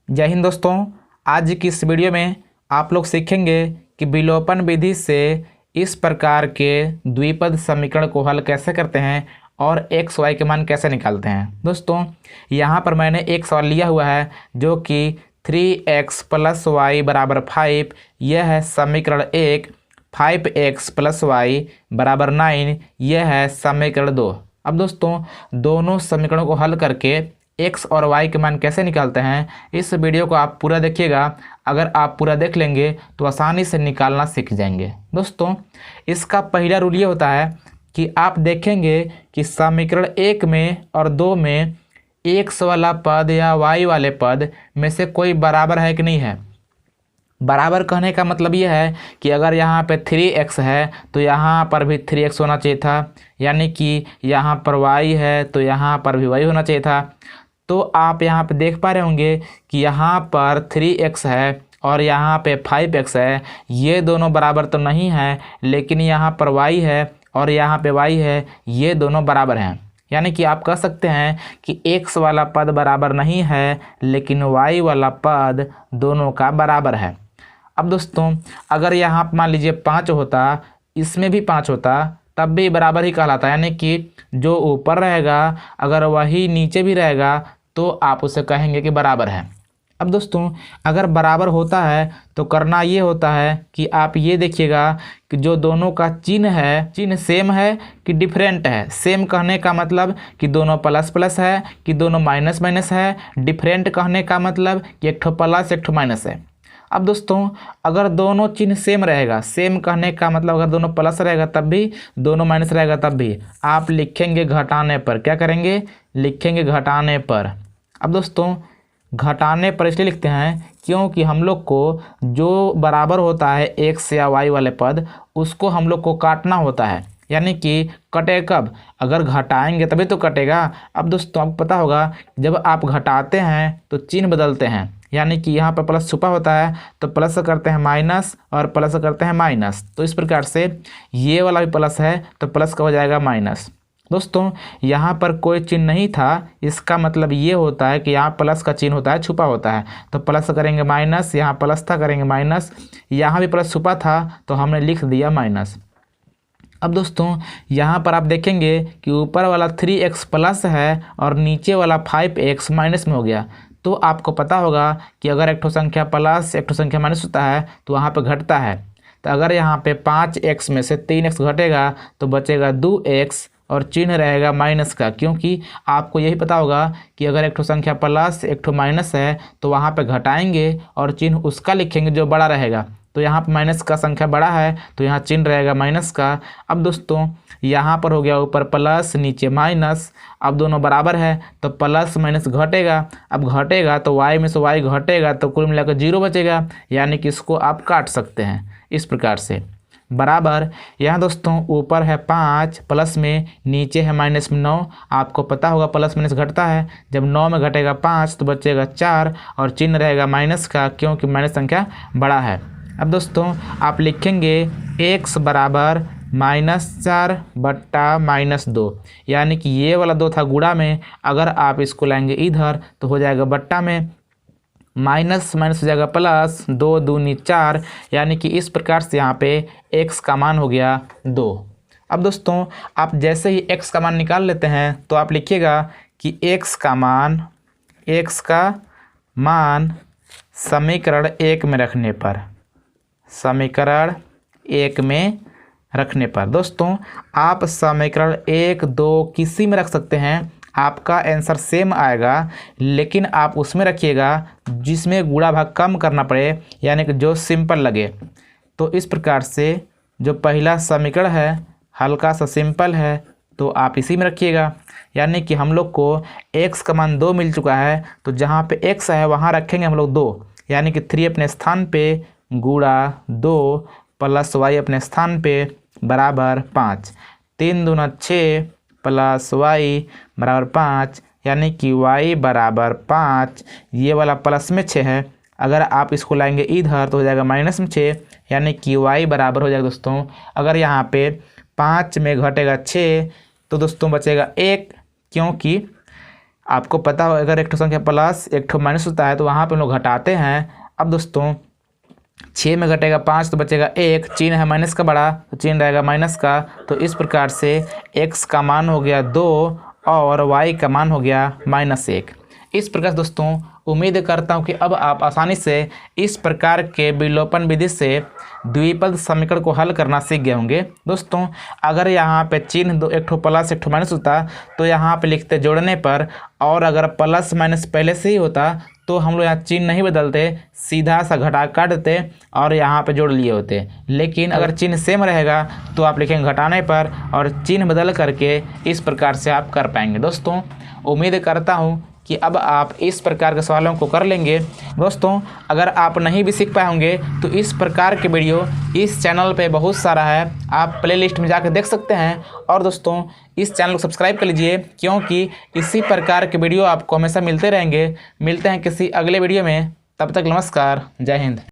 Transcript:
जय हिंद दोस्तों। आज की इस वीडियो में आप लोग सीखेंगे कि विलोपन विधि से इस प्रकार के द्विपद समीकरण को हल कैसे करते हैं और एक्स वाई के मान कैसे निकालते हैं। दोस्तों यहाँ पर मैंने एक सवाल लिया हुआ है जो कि 3x + y = 5। यह है समीकरण 1। 5x + y = 9 यह है समीकरण 2। अब दोस्तों दोनों समीकरणों को हल करके x और y के मान कैसे निकालते हैं, इस वीडियो को आप पूरा देखिएगा। अगर आप पूरा देख लेंगे तो आसानी से निकालना सीख जाएंगे। दोस्तों इसका पहला रूल ये होता है कि आप देखेंगे कि समीकरण 1 में और 2 में x वाला पद या y वाले पद में से कोई बराबर है कि नहीं है। बराबर कहने का मतलब यह है कि अगर यहाँ पे 3x है तो यहाँ पर भी 3x होना चाहिए था, यानी कि यहाँ पर y है तो यहाँ पर भी y होना चाहिए था। तो आप यहाँ पे देख पा रहे होंगे कि यहाँ पर 3x है और यहाँ पे 5x है। ये दोनों बराबर तो नहीं है, लेकिन यहाँ पर y है और यहाँ पे y है, ये दोनों बराबर हैं। यानी कि आप कह सकते हैं कि x वाला पद बराबर नहीं है, लेकिन y वाला पद दोनों का बराबर है। अब दोस्तों अगर यहाँ पर मान लीजिए 5 होता, इसमें भी 5 होता, तब भी बराबर ही कहलाता। यानी कि जो ऊपर रहेगा अगर वही नीचे भी रहेगा तो आप उसे कहेंगे कि बराबर है। अब दोस्तों अगर बराबर होता है तो करना ये होता है कि आप ये देखिएगा कि जो दोनों का चिन्ह है, चिन्ह सेम है कि डिफरेंट है। सेम कहने का मतलब कि दोनों प्लस प्लस है कि दोनों माइनस माइनस है। डिफरेंट कहने का मतलब कि एक ठो प्लस एक ठो माइनस है। अब दोस्तों अगर दोनों चिन्ह सेम रहेगा, सेम कहने का मतलब अगर दोनों प्लस रहेगा तब भी, दोनों माइनस रहेगा तब भी, आप लिखेंगे घटाने पर। क्या करेंगे? लिखेंगे घटाने पर। अब दोस्तों घटाने पर इसलिए लिखते हैं क्योंकि हम लोग को जो बराबर होता है x या y वाले पद, उसको हम लोग को काटना होता है। यानी कि कटे कब? अगर घटाएंगे तभी तो कटेगा। अब दोस्तों आपको पता होगा जब आप घटाते हैं तो चिन्ह बदलते हैं। यानी कि यहाँ पर प्लस छुपा होता है तो प्लस करते हैं माइनस और प्लस करते हैं माइनस। तो इस प्रकार से ये वाला भी प्लस है तो प्लस का हो जाएगा माइनस। दोस्तों यहाँ पर कोई चिन्ह नहीं था, इसका मतलब ये होता है कि यहाँ प्लस का चिन्ह होता है, छुपा होता है। तो प्लस करेंगे माइनस, यहाँ प्लस था करेंगे माइनस, यहाँ भी प्लस छुपा था तो हमने लिख दिया माइनस। अब दोस्तों यहाँ पर आप देखेंगे कि ऊपर वाला 3x प्लस है और नीचे वाला 5x माइनस में हो गया। तो आपको पता होगा कि अगर एक ठो संख्या प्लस एक ठो संख्या माइनस होता है तो वहाँ पर घटता है। तो अगर यहाँ पे 5x में से 3x घटेगा तो बचेगा 2x और चिन्ह रहेगा माइनस का, क्योंकि आपको यही पता होगा कि अगर एक ठो संख्या प्लस एक ठो माइनस है तो वहाँ पे घटाएंगे और चिन्ह उसका लिखेंगे जो बड़ा रहेगा। तो यहाँ पर माइनस का संख्या बड़ा है तो यहाँ चिन्ह रहेगा माइनस का। अब दोस्तों यहाँ पर हो गया ऊपर प्लस नीचे माइनस, अब दोनों बराबर है तो प्लस माइनस घटेगा। अब घटेगा तो y में से y घटेगा तो कुल मिलाकर 0 बचेगा, यानी कि इसको आप काट सकते हैं इस प्रकार से। बराबर यहाँ दोस्तों ऊपर है 5 प्लस में, नीचे है माइनस में 9। आपको पता होगा प्लस माइनस घटता है, जब 9 में घटेगा 5 तो बचेगा 4 और चिन्ह रहेगा माइनस का, क्योंकि माइनस संख्या बड़ा है। अब दोस्तों आप लिखेंगे x बराबर -4 बट्टा -2, यानी कि ये वाला 2 था गुणा में, अगर आप इसको लाएंगे इधर तो हो जाएगा बट्टा में, माइनस माइनस हो जाएगा प्लस, 2 दूनी 4, यानी कि इस प्रकार से यहाँ पे x का मान हो गया 2। अब दोस्तों आप जैसे ही x का मान निकाल लेते हैं तो आप लिखिएगा कि x का मान समीकरण 1 में रखने पर, समीकरण 1 में रखने पर। दोस्तों आप समीकरण 1, 2 किसी में रख सकते हैं, आपका आंसर सेम आएगा, लेकिन आप उसमें रखिएगा जिसमें गुणा भाग कम करना पड़े, यानी कि जो सिंपल लगे। तो इस प्रकार से जो पहला समीकरण है हल्का सा सिंपल है तो आप इसी में रखिएगा। यानी कि हम लोग को x का मान 2 मिल चुका है तो जहाँ पे x है वहाँ रखेंगे हम लोग 2, यानी कि 3 अपने स्थान पे गुणा 2 प्लस y अपने स्थान पे बराबर 5। 3 दूना 6 प्लस y बराबर 5, यानी कि y बराबर 5। ये वाला प्लस में 6 है, अगर आप इसको लाएंगे इधर तो हो जाएगा माइनस में 6, यानी कि y बराबर हो जाएगा दोस्तों, अगर यहाँ पे 5 में घटेगा 6 तो दोस्तों बचेगा 1, क्योंकि आपको पता हो अगर एक ठो संख्या प्लस एक ठो माइनस होता है तो वहाँ पे हम लोग घटाते हैं। अब दोस्तों 6 में घटेगा 5 तो बचेगा 1, चिन्ह है माइनस का बड़ा तो चिन्ह रहेगा माइनस का। तो इस प्रकार से x का मान हो गया 2 और y का मान हो गया -1। इस प्रकार दोस्तों उम्मीद करता हूँ कि अब आप आसानी से इस प्रकार के विलोपन विधि से द्विपद समीकरण को हल करना सीख गए होंगे। दोस्तों अगर यहाँ पे चिन्ह एक ठो प्लस एक ठो माइनस होता तो यहाँ पे लिखते जोड़ने पर, और अगर प्लस माइनस पहले से ही होता तो हम लोग यहाँ चिन्ह नहीं बदलते, सीधा सा घटा काट देते और यहाँ पे जोड़ लिए होते। लेकिन अगर चिन्ह सेम रहेगा तो आप लिखेंगे घटाने पर और चिन्ह बदल करके इस प्रकार से आप कर पाएंगे। दोस्तों उम्मीद करता हूँ कि अब आप इस प्रकार के सवालों को कर लेंगे। दोस्तों अगर आप नहीं भी सीख पाए होंगे तो इस प्रकार के वीडियो इस चैनल पे बहुत सारा है, आप प्लेलिस्ट में जाकर देख सकते हैं। और दोस्तों इस चैनल को सब्सक्राइब कर लीजिए क्योंकि इसी प्रकार के वीडियो आपको हमेशा मिलते रहेंगे। मिलते हैं किसी अगले वीडियो में, तब तक नमस्कार, जय हिंद।